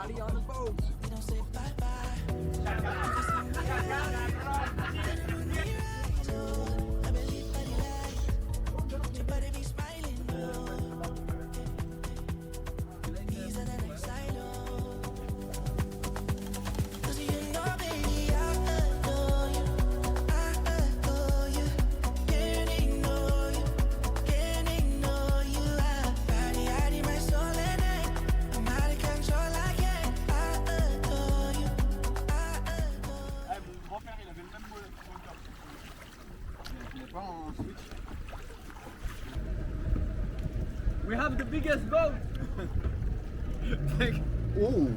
Bali on the boat. We don't say bye bye. I believe body like you better be smiling, no. These are the next I know. 'Cause you know, baby, I adore you. I adore you. Can't ignore you. Can't ignore you. I need my soul at night. I'm out of control, I can't. I adore you. I adore you. Mon grand-père, il avait le même moteur. Il n'est pas en switch. We have the biggest boat. Oh.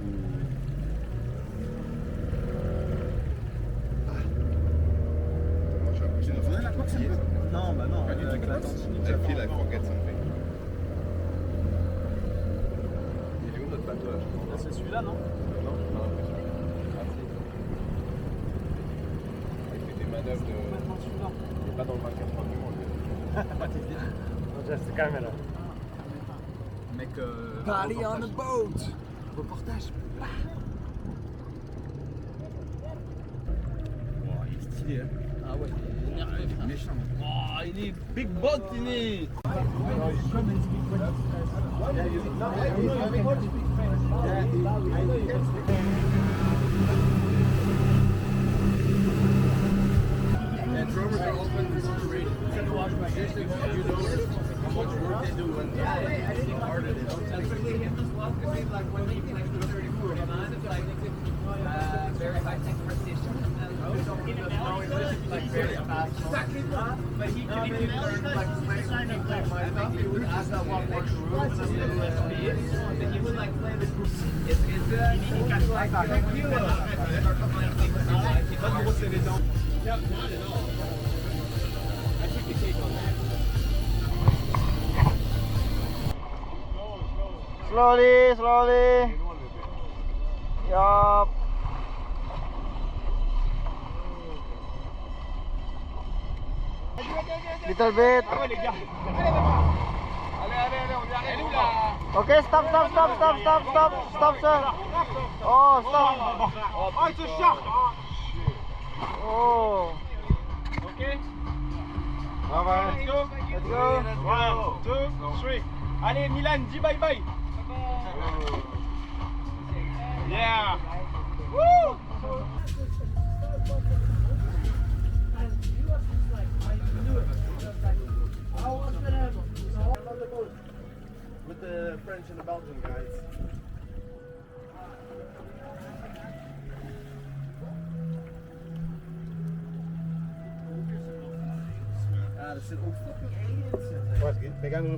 Tu nous donnes la coque, Non, bah non. avec la I feel I forget something. Il est où notre bateau là? C'est celui-là, non? Non, j'ai l'impression. Avec des manœuvres de. Il n'est pas dans le 24 heures du monde. Just the camera. Mec, Bali on the boat. reportage. Oh, il est stylé, hein. Ah ouais, il est énervé, frère. Méchant. Oh, il est big boat, il est. And Tromers are open rated. You know how much work they do when they hard it is. Very high tech precision. Exactly. But he can even learn like he would ask that one more rules and then he would like play the group. He can like Yep, not at all. I took the cake on that. Slowly, slowly. Yup. Little bit. Allez, allez, on y arrive. Où là? Okay, stop, stop, stop, stop, stop, stop, stop, sir. Oh, stop. Oh, it's a shark. Oh. Ok. Bye bye. Let's go. Let's go. 1, 2, 3. Allez, Milan, dis bye bye. Yeah. Woo. With the French and the Belgian guys. Ah, er zitten ook fucking aliens in. Pegando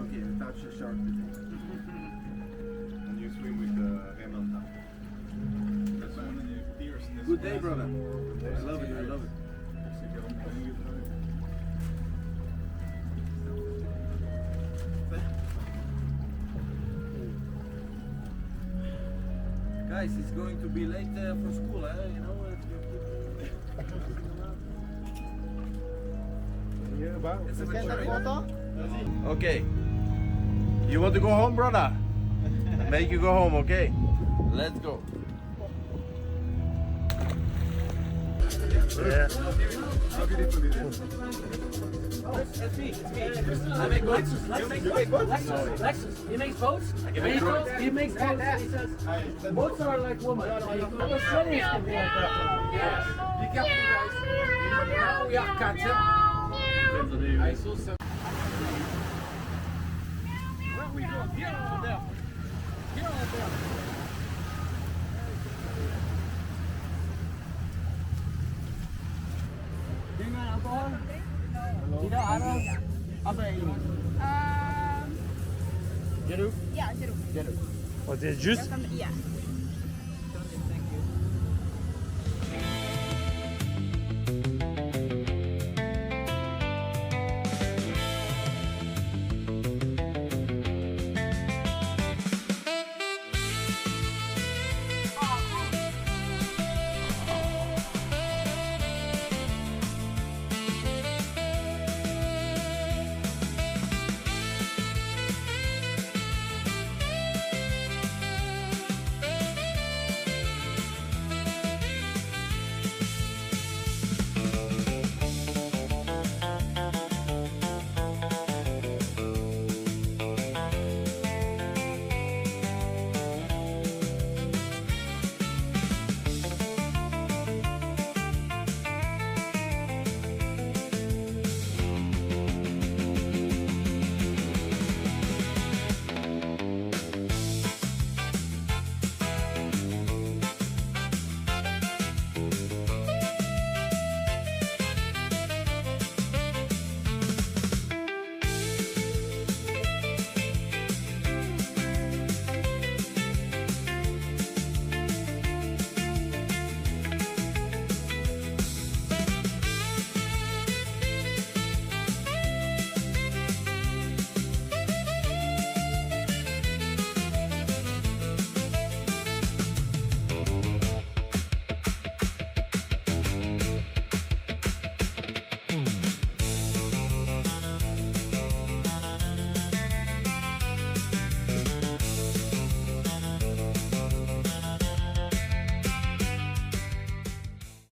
Okay, without your shark today. And you swim with the Manta. That's one of the fierceness. Good day, brother. I love it, I love it. Guys, it's going to be late for school, eh? You know. It's a photo. Okay. You want to go home, brother? Make you go home, okay? Let's go. Yeah. It's me. I make boats. Lexus. He makes boats. He makes boats. He says boats are like women. Yeah. Be careful, guys. Now we are catching. I saw some. Where we go? Here or there? Here or there? Dengan alkohol? Tidak ada. Apa ini? Jeruk. Ja, jeruk. What is juice? Ja.